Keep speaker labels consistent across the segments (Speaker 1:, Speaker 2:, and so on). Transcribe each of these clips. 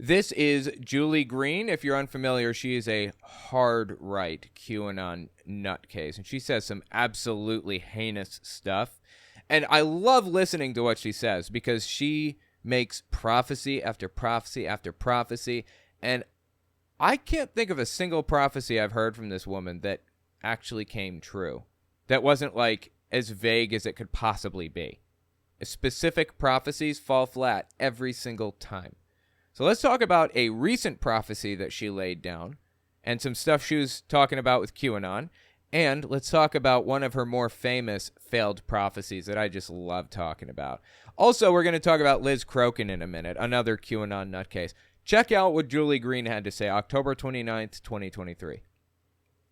Speaker 1: This is Julie Green. If you're unfamiliar, she is a hard right QAnon nutcase, and she says some absolutely heinous stuff. And I love listening to what she says because she makes prophecy after prophecy after prophecy, and I can't think of a single prophecy I've heard from this woman that actually came true. That wasn't like as vague as it could possibly be. Specific prophecies fall flat every single time. So let's talk about a recent prophecy that she laid down and some stuff she was talking about with QAnon. And let's talk about one of her more famous failed prophecies that I just love talking about. Also, we're going to talk about Liz Kroen in a minute, another QAnon nutcase. Check out what Julie Green had to say October 29th, 2023.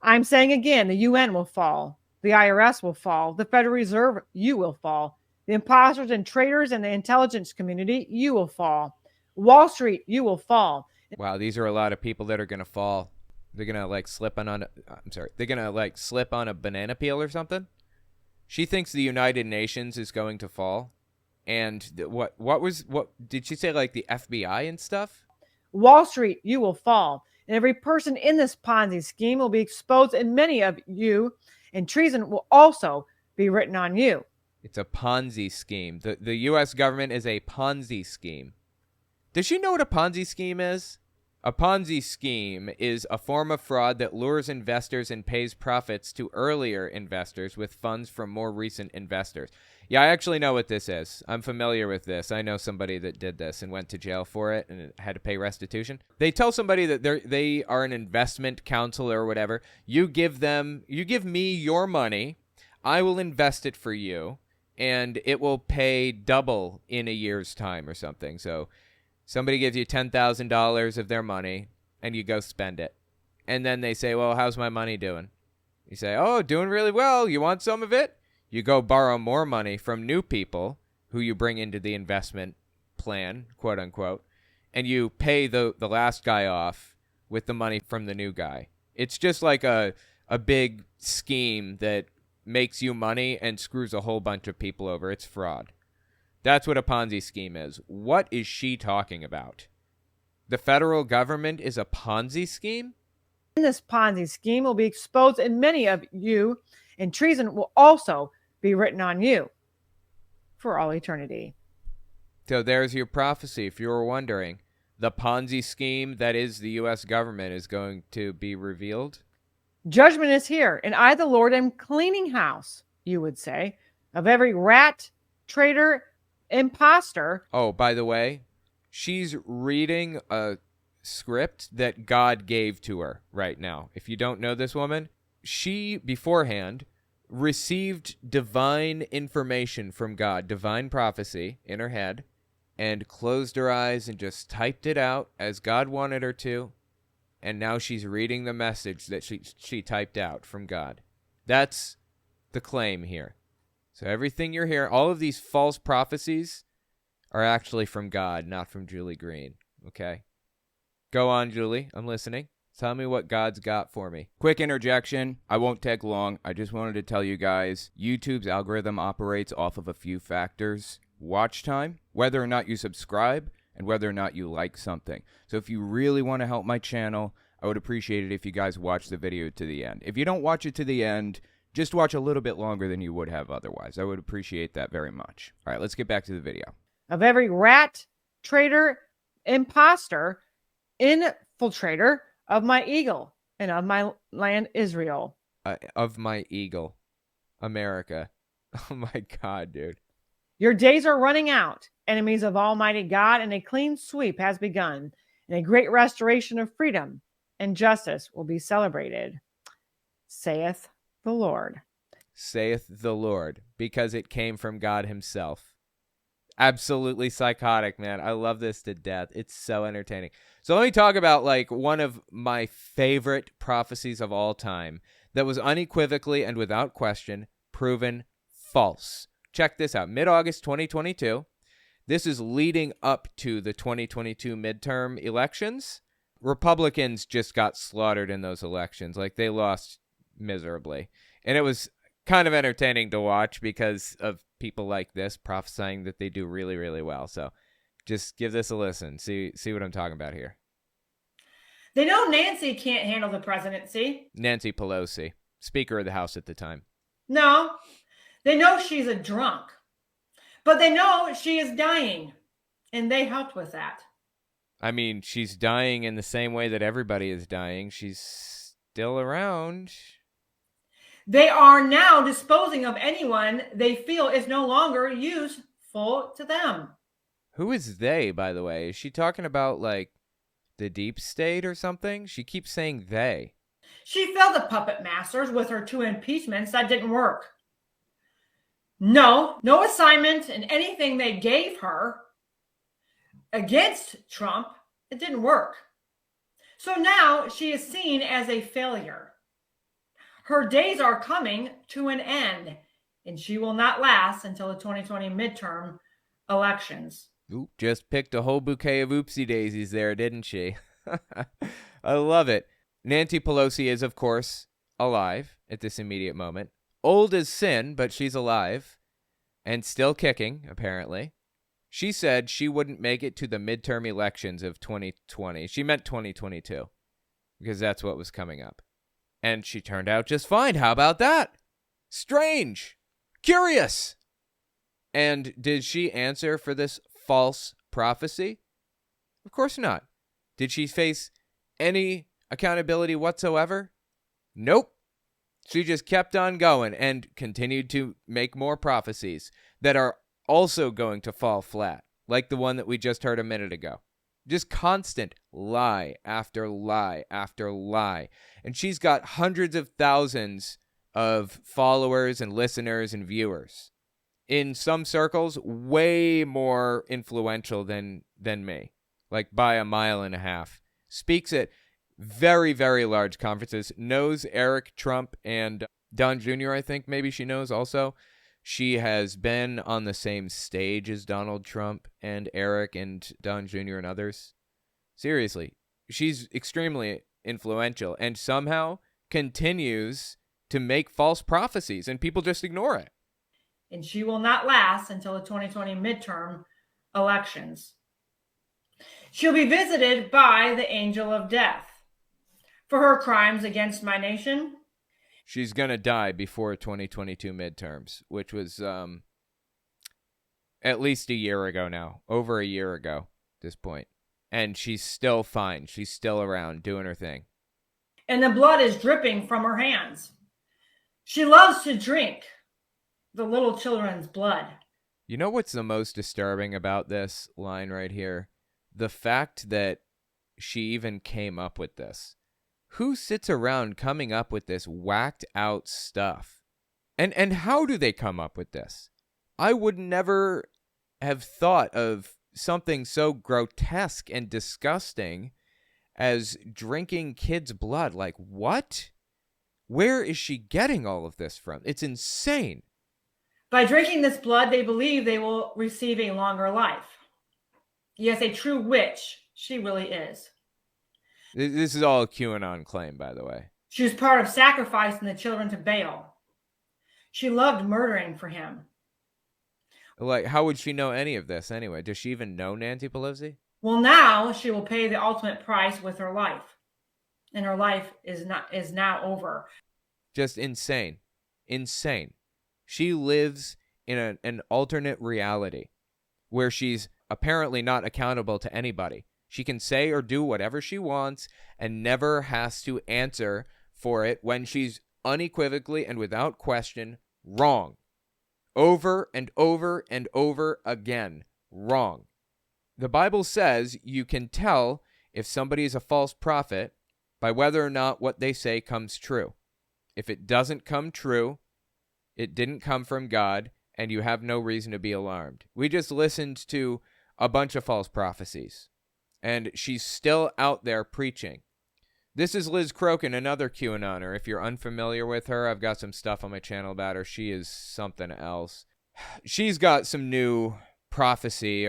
Speaker 2: I'm saying again, the UN will fall. The IRS will fall. The Federal Reserve, you will fall. The imposters and traitors in the intelligence community, you will fall. Wall Street, you will fall.
Speaker 1: Wow, these are a lot of people that are going to fall. They're going to slip on they're going to slip on a banana peel or something. She thinks the United Nations is going to fall. And what did she say, like the FBI and stuff?
Speaker 2: Wall Street, you will fall. And every person in this Ponzi scheme will be exposed, and many of you, and treason will also be written on you.
Speaker 1: It's a Ponzi scheme. The U.S. government is a Ponzi scheme. Does she know what a Ponzi scheme is? A Ponzi scheme is a form of fraud that lures investors and pays profits to earlier investors with funds from more recent investors. Yeah, I actually know what this is. I'm familiar with this. I know somebody that did this and went to jail for it and had to pay restitution. They tell somebody that they are an investment counselor or whatever. You give me your money. I will invest it for you, and it will pay double in a year's time or something. So somebody gives you $10,000 of their money, and you go spend it. And then they say, well, how's my money doing? You say, oh, doing really well. You want some of it? You go borrow more money from new people who you bring into the investment plan, quote unquote, and you pay the last guy off with the money from the new guy. It's just like a big scheme that makes you money and screws a whole bunch of people over. It's fraud. That's what a Ponzi scheme is. What is she talking about? The federal government is a Ponzi scheme?
Speaker 2: In this Ponzi scheme will be exposed, and many of you, and treason will also be written on you for all eternity.
Speaker 1: So there's your prophecy, if you were wondering. The Ponzi scheme that is the U.S. government is going to be revealed.
Speaker 2: Judgment is here, and I, the Lord, am cleaning house, you would say, of every rat, traitor, imposter.
Speaker 1: Oh, by the way, she's reading a script that God gave to her right now. If you don't know this woman, she beforehand received divine information from God, divine prophecy in her head, and closed her eyes and just typed it out as God wanted her to. And now she's reading the message that she typed out from God. That's the claim here. So everything you're hearing, all of these false prophecies are actually from God, not from Julie Green. Okay? Go on, Julie. I'm listening. Tell me what God's got for me. Quick interjection. I won't take long. I just wanted to tell you guys, YouTube's algorithm operates off of a few factors. Watch time, whether or not you subscribe, and whether or not you like something. So if you really want to help my channel, I would appreciate it if you guys watch the video to the end. If you don't watch it to the end, just watch a little bit longer than you would have otherwise. I would appreciate that very much. All right, let's get back to the video.
Speaker 2: Of every rat, traitor, imposter, infiltrator of my eagle and of my land Israel.
Speaker 1: Of my eagle. America. Oh my God, dude.
Speaker 2: Your days are running out, enemies of Almighty God, and a clean sweep has begun, and a great restoration of freedom and justice will be celebrated, saith the Lord.
Speaker 1: Saith the Lord, because it came from God himself. Absolutely psychotic, man. I love this to death. It's so entertaining. So let me talk about one of my favorite prophecies of all time that was unequivocally and without question proven false. Check this out. Mid-August 2022. This is leading up to the 2022 midterm elections. Republicans just got slaughtered in those elections. They lost miserably. And it was kind of entertaining to watch because of people like this prophesying that they do really, really well. So Just give this a listen. See what I'm talking about here.
Speaker 2: They know Nancy can't handle the presidency.
Speaker 1: Nancy Pelosi, Speaker of the House at the time.
Speaker 2: No, they know she's a drunk, but they know she is dying, and they helped with that.
Speaker 1: I mean, she's dying in the same way that everybody is dying. She's still around.
Speaker 2: They are now disposing of anyone they feel is no longer useful to them.
Speaker 1: Who is they, by the way? Is she talking about, like, the deep state or something? She keeps saying they.
Speaker 2: She failed the puppet masters with her 2 impeachments that didn't work. No assignment in anything they gave her against Trump, it didn't work. So now she is seen as a failure. Her days are coming to an end, and she will not last until the 2020 midterm elections.
Speaker 1: Oop, just picked a whole bouquet of oopsie daisies there, didn't she? I love it. Nancy Pelosi is, of course, alive at this immediate moment. Old as sin, but she's alive and still kicking, apparently. She said she wouldn't make it to the midterm elections of 2020. She meant 2022 because that's what was coming up. And she turned out just fine. How about that? Strange. Curious. And did she answer for this false prophecy? Of course not. Did she face any accountability whatsoever? Nope. She just kept on going and continued to make more prophecies that are also going to fall flat, like the one that we just heard a minute ago. Just constant lie after lie after lie. And she's got hundreds of thousands of followers and listeners and viewers. In some circles, way more influential than me, like by a mile and a half. Speaks at very, very large conferences. Knows Eric Trump and Don Jr., I think maybe she knows also. She has been on the same stage as Donald Trump and Eric and Don Jr. and others. Seriously, she's extremely influential and somehow continues to make false prophecies, and people just ignore it.
Speaker 2: And she will not last until the 2020 midterm elections. She'll be visited by the angel of death for her crimes against my nation.
Speaker 1: She's going to die before 2022 midterms, which was at least a year ago now, over a year ago at this point. And she's still fine. She's still around doing her thing.
Speaker 2: And the blood is dripping from her hands. She loves to drink the little children's blood.
Speaker 1: You know what's the most disturbing about this line right here? The fact that she even came up with this. Who sits around coming up with this whacked out stuff? And how do they come up with this? I would never have thought of something so grotesque and disgusting as drinking kids' blood. Like, what? Where is she getting all of this from? It's insane.
Speaker 2: By drinking this blood, they believe they will receive a longer life. Yes, a true witch she really is.
Speaker 1: This is all a QAnon claim, by the way.
Speaker 2: She was part of sacrificing the children to Baal. She loved murdering for him.
Speaker 1: Like, how would she know any of this anyway? Does she even know Nancy Pelosi?
Speaker 2: Well, now she will pay the ultimate price with her life. And her life is now over.
Speaker 1: Just insane. Insane. She lives in an alternate reality where she's apparently not accountable to anybody. She can say or do whatever she wants and never has to answer for it when she's unequivocally and without question wrong. Over and over and over again, wrong. The Bible says you can tell if somebody is a false prophet by whether or not what they say comes true. If it doesn't come true, it didn't come from God, and you have no reason to be alarmed. We just listened to a bunch of false prophecies, and she's still out there preaching. This is Liz Kroen, another QAnoner. If you're unfamiliar with her, I've got some stuff on my channel about her. She is something else. She's got some new prophecy,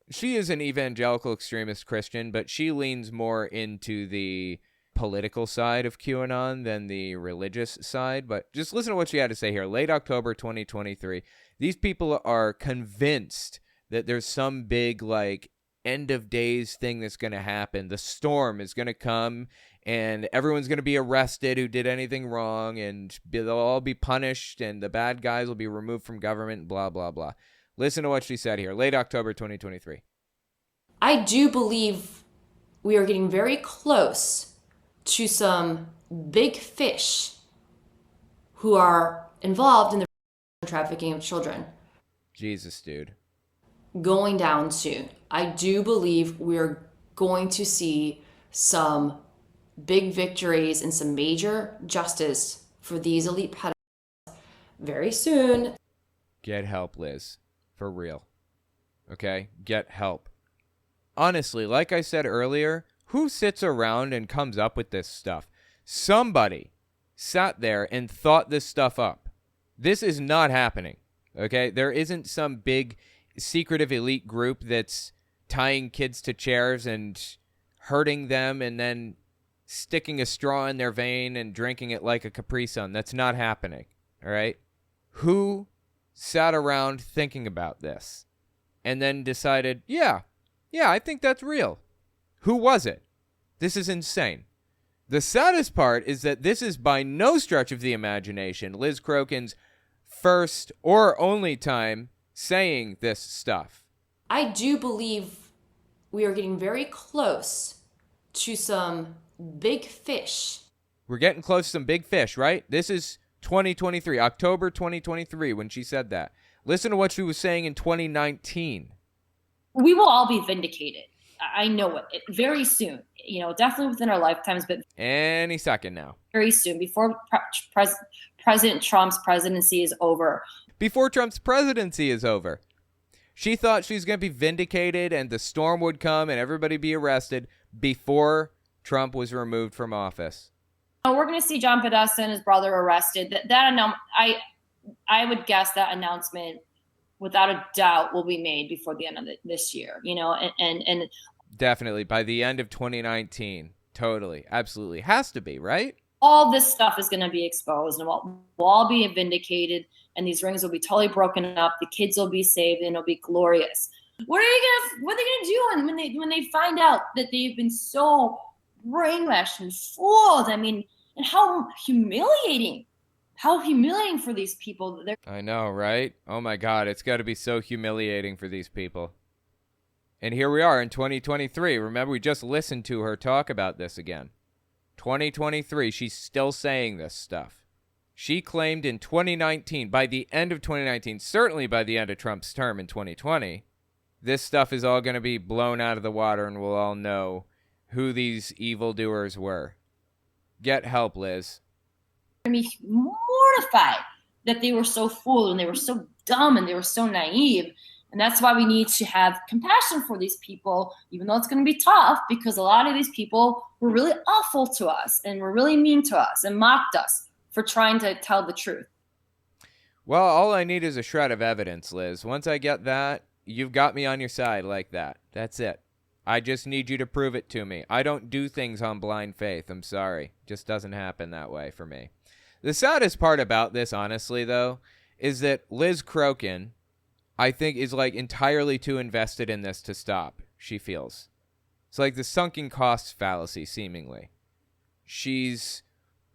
Speaker 1: she is an evangelical extremist Christian, but she leans more into the political side of QAnon than the religious side. But just listen to what she had to say here. Late October 2023, these people are convinced that there's some big like end of days thing that's going to happen. The storm is going to come and everyone's going to be arrested who did anything wrong, and they'll all be punished, and the bad guys will be removed from government, blah, blah, blah. Listen to what she said here, late October 2023.
Speaker 3: I do believe we are getting very close to some big fish who are involved in the trafficking of children.
Speaker 1: Jesus, dude.
Speaker 3: Going down soon. I do believe we're going to see some big victories and some major justice for these elite pedophiles very soon.
Speaker 1: Get help, Liz. For real. Okay? Get help. Honestly, like I said earlier, who sits around and comes up with this stuff? Somebody sat there and thought this stuff up. This is not happening. Okay? There isn't some big secretive elite group that's tying kids to chairs and hurting them and then sticking a straw in their vein and drinking it like a Capri Sun. That's not happening. All right? Who sat around thinking about this and then decided, yeah, I think that's real? Who was it? This is insane. The saddest part is that this is by no stretch of the imagination Liz Kroen's first or only time saying this stuff.
Speaker 3: I do believe we are getting very close to some big fish.
Speaker 1: We're getting close to some big fish, right? This is 2023, October 2023, when she said that. Listen to what she was saying in 2019.
Speaker 4: We will all be vindicated. I know it very soon, definitely within our lifetimes, but
Speaker 1: Any second now.
Speaker 4: very soon, before President Trump's presidency is over.
Speaker 1: Before Trump's presidency is over. She thought she was going to be vindicated and the storm would come and everybody be arrested before Trump was removed from office.
Speaker 4: We're going to see John Podesta and his brother arrested. I would guess that announcement, without a doubt, will be made before the end of this year. And
Speaker 1: Definitely by the end of 2019. Totally, absolutely, has to be, right?
Speaker 4: all this stuff is going to be exposed, and we'll all be vindicated, and these rings will be totally broken up. The kids will be saved, and it'll be glorious. What are they gonna do when they find out that they've been so brainwashed and fooled? I mean, and how humiliating for these people.
Speaker 1: I know, right? Oh my God, it's got to be so humiliating for these people. And here we are in 2023. Remember, we just listened to her talk about this again. 2023, she's still saying this stuff. She claimed in 2019, by the end of 2019, certainly by the end of Trump's term in 2020, this stuff is all going to be blown out of the water and we'll all know who these evildoers were. Get help, Liz.
Speaker 4: Going to be mortified that they were so fooled and they were so dumb and they were so naive. And that's why we need to have compassion for these people, even though it's going to be tough, because a lot of these people were really awful to us and were really mean to us and mocked us for trying to tell the truth.
Speaker 1: Well, all I need is a shred of evidence, Liz. Once I get that, you've got me on your side like that. That's it. I just need you to prove it to me. I don't do things on blind faith. I'm sorry. Just doesn't happen that way for me. The saddest part about this, honestly, though, is that Liz Kroen, I think, is like entirely too invested in this to stop, she feels. It's like the sunken costs fallacy, seemingly. She's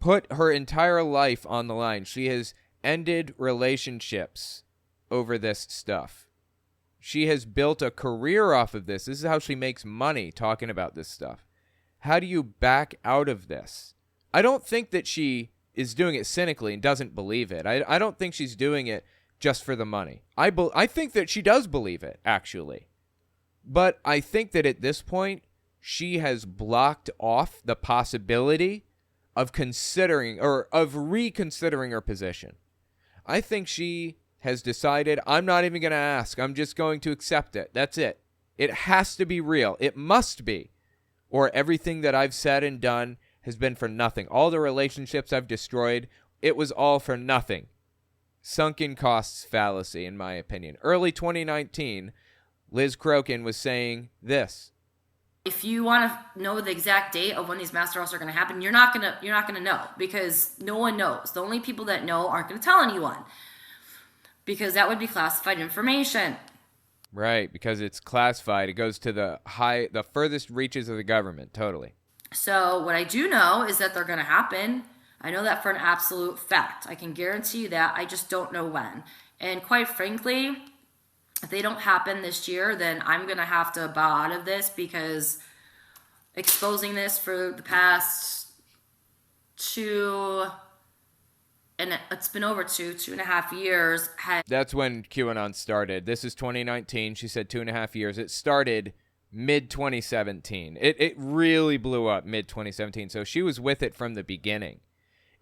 Speaker 1: put her entire life on the line. She has ended relationships over this stuff. She has built a career off of this. This is how she makes money talking about this stuff. How do you back out of this? I don't think that she is doing it cynically and doesn't believe it. I don't think she's doing it just for the money. I think that she does believe it, actually. But I think that at this point, she has blocked off the possibility of considering or of reconsidering her position. I think she has decided, I'm not even going to ask. I'm just going to accept it. That's it. It has to be real. It must be. Or everything that I've said and done has been for nothing. All the relationships I've destroyed, it was all for nothing. Sunken costs fallacy, in my opinion. Early 2019, Liz Kroen was saying this.
Speaker 3: If you want to know the exact date of when these mass arrests are going to happen, you're not going to know, because no one knows. The only people that know aren't going to tell anyone, because that would be classified information.
Speaker 1: Right, because it's classified. It goes to the furthest reaches of the government. Totally.
Speaker 3: So what I do know is that they're going to happen. I know that for an absolute fact. I can guarantee you that. I just don't know when. And quite frankly, if they don't happen this year, then I'm going to have to bow out of this, because exposing this for the past it's been over 2.5 years.
Speaker 1: That's when QAnon started. This is 2019. She said 2.5 years. It started mid-2017. It really blew up mid-2017. So she was with it from the beginning.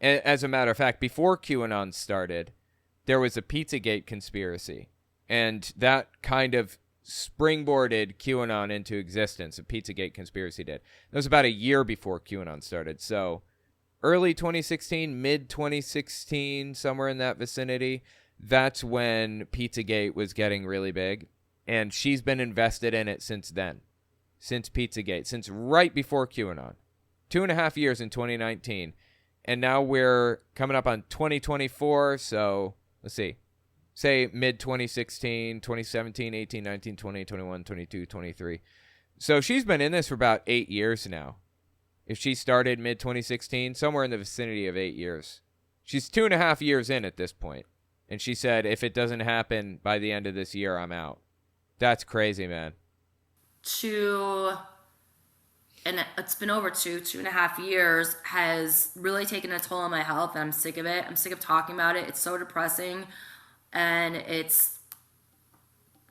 Speaker 1: As a matter of fact, before QAnon started, there was a Pizzagate conspiracy. And that kind of springboarded QAnon into existence. A Pizzagate conspiracy did. That was about a year before QAnon started. So early 2016, mid-2016, somewhere in that vicinity, that's when Pizzagate was getting really big. And she's been invested in it since then. Since Pizzagate. Since right before QAnon. 2.5 years in 2019. And now we're coming up on 2024, so let's see. Say mid-2016, 2017, 18, 19, 20, 21, 22, 23. So she's been in this for about 8 years now. If she started mid-2016, somewhere in the vicinity of 8 years. She's 2.5 years in at this point. And she said, if it doesn't happen by the end of this year, I'm out. That's crazy, man.
Speaker 3: And it's been over 2.5 years, has really taken a toll on my health, and I'm sick of it. I'm sick of talking about it. It's so depressing, and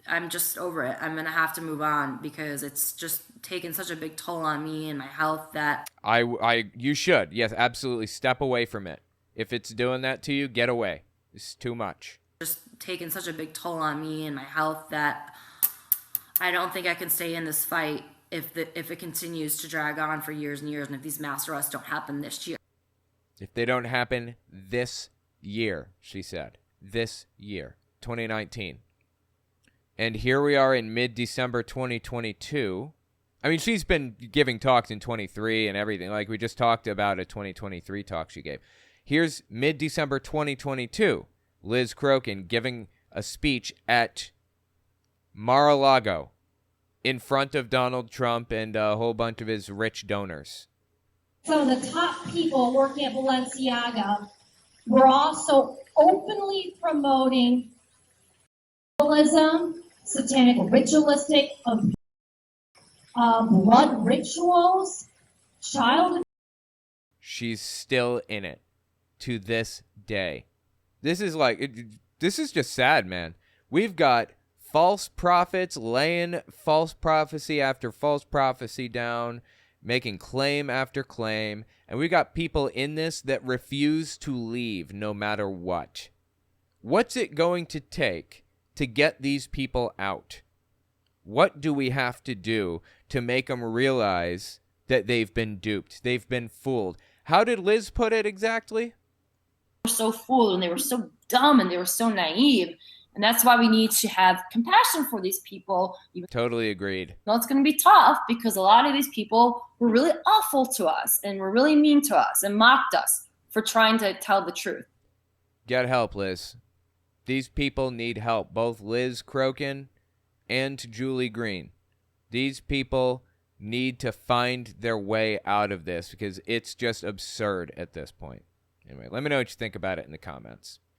Speaker 3: I'm just over it. I'm going to have to move on, because it's just taken such a big toll on me and my health that
Speaker 1: you should. Yes, absolutely. Step away from it. If it's doing that to you, get away. It's too much.
Speaker 3: Just taken such a big toll on me and my health that I don't think I can stay in this fight if it continues to drag on for years and years, and if these mass arrests don't happen this year.
Speaker 1: If they don't happen this year, she said. This year, 2019. And here we are in mid-December 2022. I mean, she's been giving talks in 23 and everything. Like, we just talked about a 2023 talk she gave. Here's mid-December 2022. Liz Kroen giving a speech at Mar-a-Lago in front of Donald Trump and a whole bunch of his rich donors.
Speaker 5: Some of the top people working at Balenciaga were also openly promoting symbolism, satanic ritualistic, blood rituals, child.
Speaker 1: She's still in it to this day. This is this is just sad, man. We've got false prophets laying false prophecy after false prophecy down, making claim after claim, and we got people in this that refuse to leave no matter what. What's it going to take to get these people out? What do we have to do to make them realize that they've been duped, they've been fooled? How did Liz put it exactly?
Speaker 4: They were so fooled, and they were so dumb, and they were so naive. And that's why we need to have compassion for these people.
Speaker 1: Totally agreed.
Speaker 4: Well, it's going to be tough, because a lot of these people were really awful to us and were really mean to us and mocked us for trying to tell the truth.
Speaker 1: Get help, Liz. These people need help, both Liz Kroen and Julie Green. These people need to find their way out of this, because it's just absurd at this point. Anyway, let me know what you think about it in the comments.